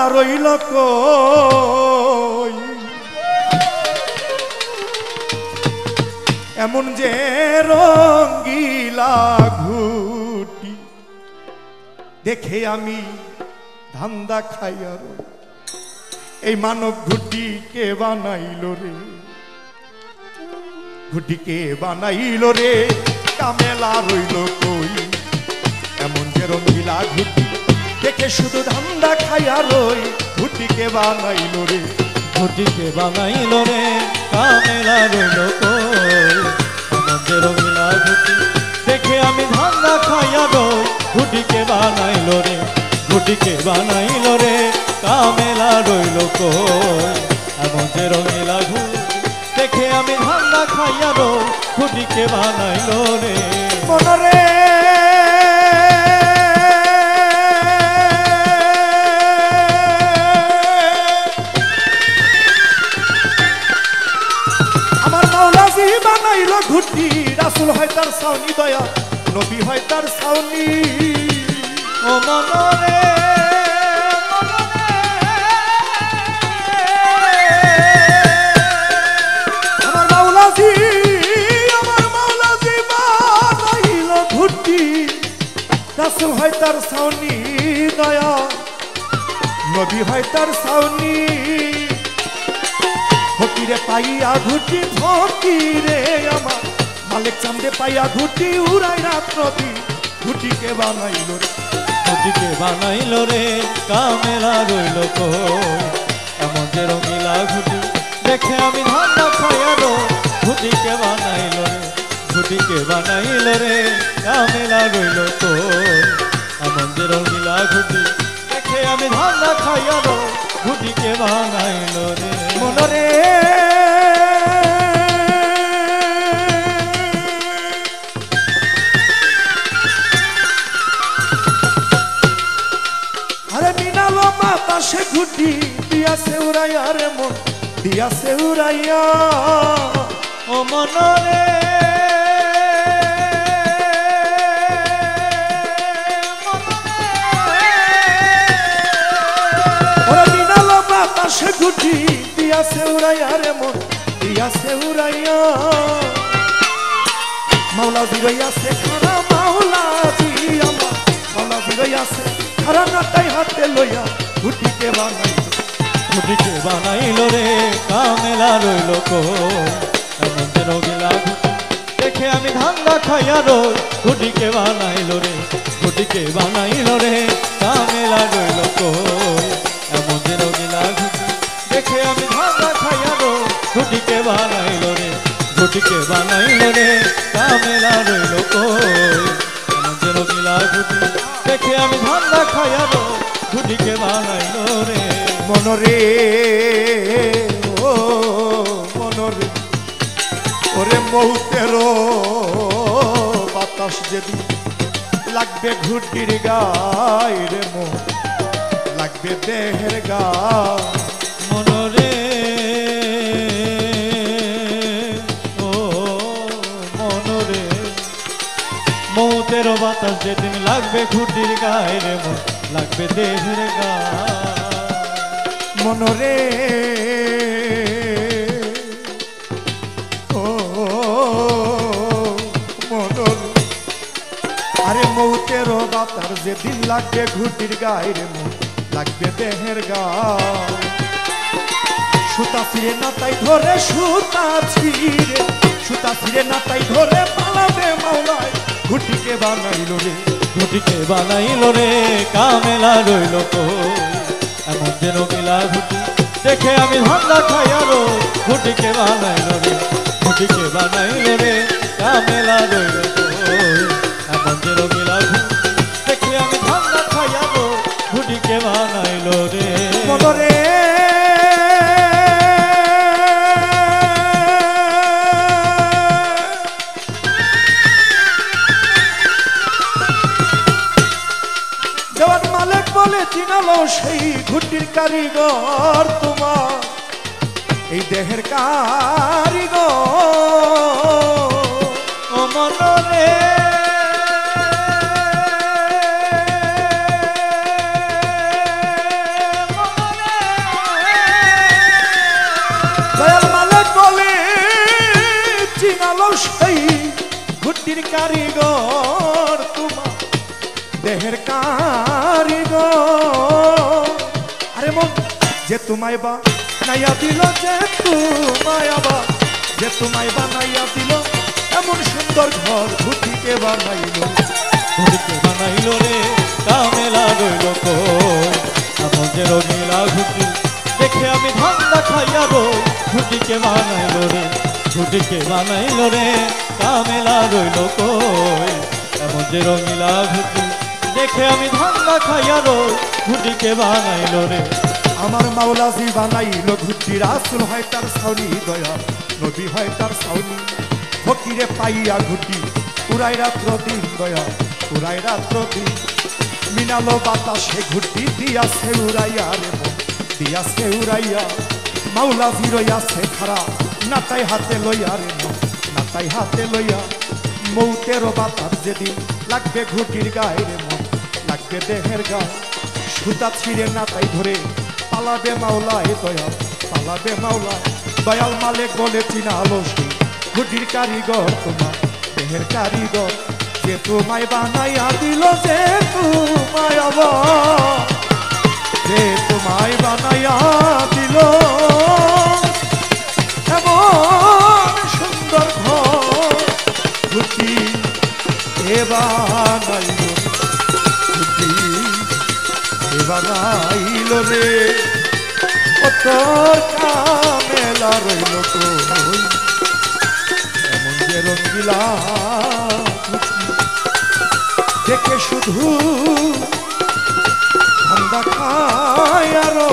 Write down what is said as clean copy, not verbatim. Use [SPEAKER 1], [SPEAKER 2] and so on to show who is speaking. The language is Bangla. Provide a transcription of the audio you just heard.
[SPEAKER 1] রইল কই এমন যে রঙ্গিলা ঘুটি দেখে আমি ধান্দা খাইয়া রই এই মানব ঘুটি কে বানাইল রে ঘুটি কে বানাইল রে কামেলা রইল কই এমন যে রঙ্গিলা ঘুটি দেখে শুধু ধান্দা খাইয়া রই ঘুটি কে বানাইল রে
[SPEAKER 2] ঘুটি কে বানাইল রে কামেলা রইল কই এমন যে রঙ্গিলা ঘুটি দেখে আমি ধান্দা খাইয়া রই ঘুটি কে বানাইল রে ঘুটি কে বানাইল রে কামেলা রইল কই এমন যে রঙ্গিলা ঘুটি দেখে আমি ধান্দা খাইয়া রই ঘুটি কে বানাইল রে
[SPEAKER 1] মনরে আমার মাওলাজি বানাইল ঘুটি রাসূল হয় তার ছাউনি দয়া নবী হয় তার ছাউনি
[SPEAKER 2] ও মনরে
[SPEAKER 1] আমার মাওলাজি বানাইল ঘুটি রাসূল হয় তার ছাউনি দয়া নবী হয় তার ছাউনি ফকিরে পাইয়া ঘুটি ফকিরে আমার মালিক চান্দে পাইয়া ঘুটি উড়াই রাত নদী ঘুটি কে বানাইল রে
[SPEAKER 2] ঘুটি কে বানাইল রে কামেলা রইল কই এমন যে রঙ্গিলা ঘুটি দেখে আমি ধান্দা খাইয়া রই ঘুটি কে বানাইল রে ঘুটি কে বানাইল রে কামেলা রইল কই এমন যে রঙ্গিলা ঘুটি দেখে আমি ধান্দা খাইয়া রই ঘুটি কে বানাইল রে
[SPEAKER 1] মনরে আরে মিনালো বাতাসে ঘুটি দিয়াছে উড়াইয়া রে মন দিয়াছে উড়াইয়া
[SPEAKER 2] ও মনরে
[SPEAKER 1] বাতাসে ঘুটি দিয়াছে উড়াইয়া রে মন দিয়াছে উড়াইয়া মাওলাজি রইয়াছে খারা মাওলাজি আমার মাওলাজি রইয়াছে খারা নাটাই হাতে লইয়া ঘুটি কে বানাইল
[SPEAKER 2] ঘুটি কে বানাইল রে কামেলা রইল কই এমন যে রঙ্গিলা ঘুটি দেখে আমি ধান্দা খাইয়া রই ঘুটি কে বানাইল রে ঘুটি কে বানাইল রে কামেলা রইল কই এমন যে রঙ্গিলা ঘুটি দেখে আমি ধান্দা খাইয়া রই ঘুটি কে বানাইল রে ঘুটি কে বানাইল রে কামেলা রইল কই এমন যে রঙ্গিলা ঘুটি দেখে আমি ধান্দা খাইয়া রই ঘুটি কে বানাইল রে
[SPEAKER 1] মনরে ও মনরে ওরে মৌতের বাতাস যেদিন লাগবে ঘুটির গায়ে রে মন লাগবে দেহের গা
[SPEAKER 2] মনরে ও মনরে মৌতের বাতাস যেদিন লাগবে ঘুটির গায়ে রে মন লাগবে দেহের গা
[SPEAKER 1] মনরে ও মনরে আরে মৌতের বাতাস যেদিন লাগবে ঘুটির গায়ে রে মন লাগবে দেহের গা সুতা ছিঁড়ে না তাই ধরে সুতা ছিঁড়ে না তাই ধরে পালাবে মাওলায় ঘুটি কে বানাইল রে
[SPEAKER 2] ঘুটি কে বানাইল রে কামেলা রইল কই এমন যে রঙ্গিলা ঘুটি দেখে আমি ধান্দা খাইয়া রই ঘুটি কে বানাইল রে ঘুটি কে বানাইল রে কামেলা রইল কই এমন যে রঙ্গিলা ঘুটি দেখে আমি ধান্দা খাইয়া রই ঘুটি কে বানাইল রে
[SPEAKER 1] মনরে দেওয়ান মালিক বলে চিনালো সেই ঘুটির কারিগর তোমার এই দেহের কারিগর
[SPEAKER 2] ও মনরে
[SPEAKER 1] সেই ঘুটির কারিগর তোমার দেহের কারিগর। আরে মন যে তোমায় বা নাইয়া দিল, যে তোমায় আবার যে তোমায় বানাইয়া দিল এমন সুন্দর ঘর ঘুটিকে বানাইলো।
[SPEAKER 2] ঘুটিকে বানাইলো রে কামেলা রইল কই, এমন যে রঙিলা ঘুটি দেখে আমি ধান্দা খাইয়া রই। ঘুটিকে বানাইলো রে, ঘুটিকে বানাইলো রে কামেলা রইল কই, এমন যে রঙিলা ঘুটি দেখে আমি ধান্দা খাইয়া রই। ঘুটিকে বানাইলো রে
[SPEAKER 1] আমার মাওলাজি বানাইলো ঘুটি, রাসূল হয় তার ছাউনি দয়া, নবী হয় তার ছাউনি। ফকিরে পাইয়া ঘুটি উড়াই রাত্র দিন দয়া, উড়াই রাত্র দিন। মিনালো বাতাসে ঘুটি দিয়াছে উড়াইয়া রে মন, দিয়াছে উড়াইয়া। মাওলাজি রইয়াছে খারা নাতাই হাতে লইয়া রে মন, নাতাই হাতে লইয়া। মৌতেরও বাতাস যেদিন লাগবে ঘুটির গায়ে রে মন, লাগবে দেহের গায়ে। সুতা ছিঁড়ে নাতাই ধরে পালাবে মাওলা এ দয়াল, পালাবে মাওলা। দয়াল মালিক বলে চিনা আলসী ঘুটির কারিগর তোমার দেহের কারিগর। যে তোমায় বানাইয়া দিল, যে তোমায় আবার যে তোমায় বানাইয়া দিল এমন সুন্দর ঘর ঘুটি এ বানাইল, ঘুটি এ বানাইল রে। কত কামেলা রইল কই, এমন যে রঙিলা দেখে শুধু ঠান্ডা খায় আরো।